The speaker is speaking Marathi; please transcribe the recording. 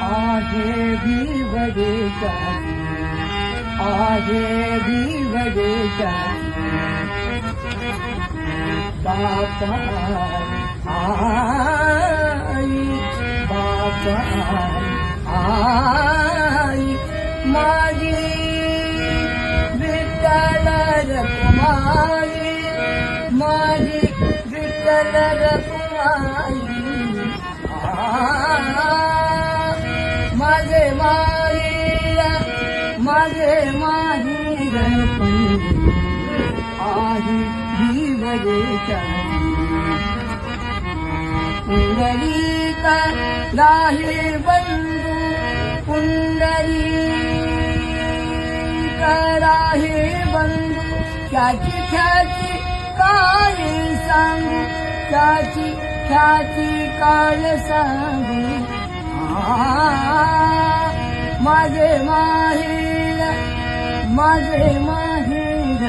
आहे बिवडेच्याची, आहे बिवडेच्याची बापा आई, बापा आई माझी विठ्ठल रखुमाई, माझी विठ्ठल रखुमाई माझे माहीर, माझे माहीर आहे बिवडेच्याची पुंडलिक राहे बंधू, पुंडलिक राहे बंधू त्याची ख्याती काय सांगू, त्याची ख्याती काय सांगू माझे माहीर, माझे माहीर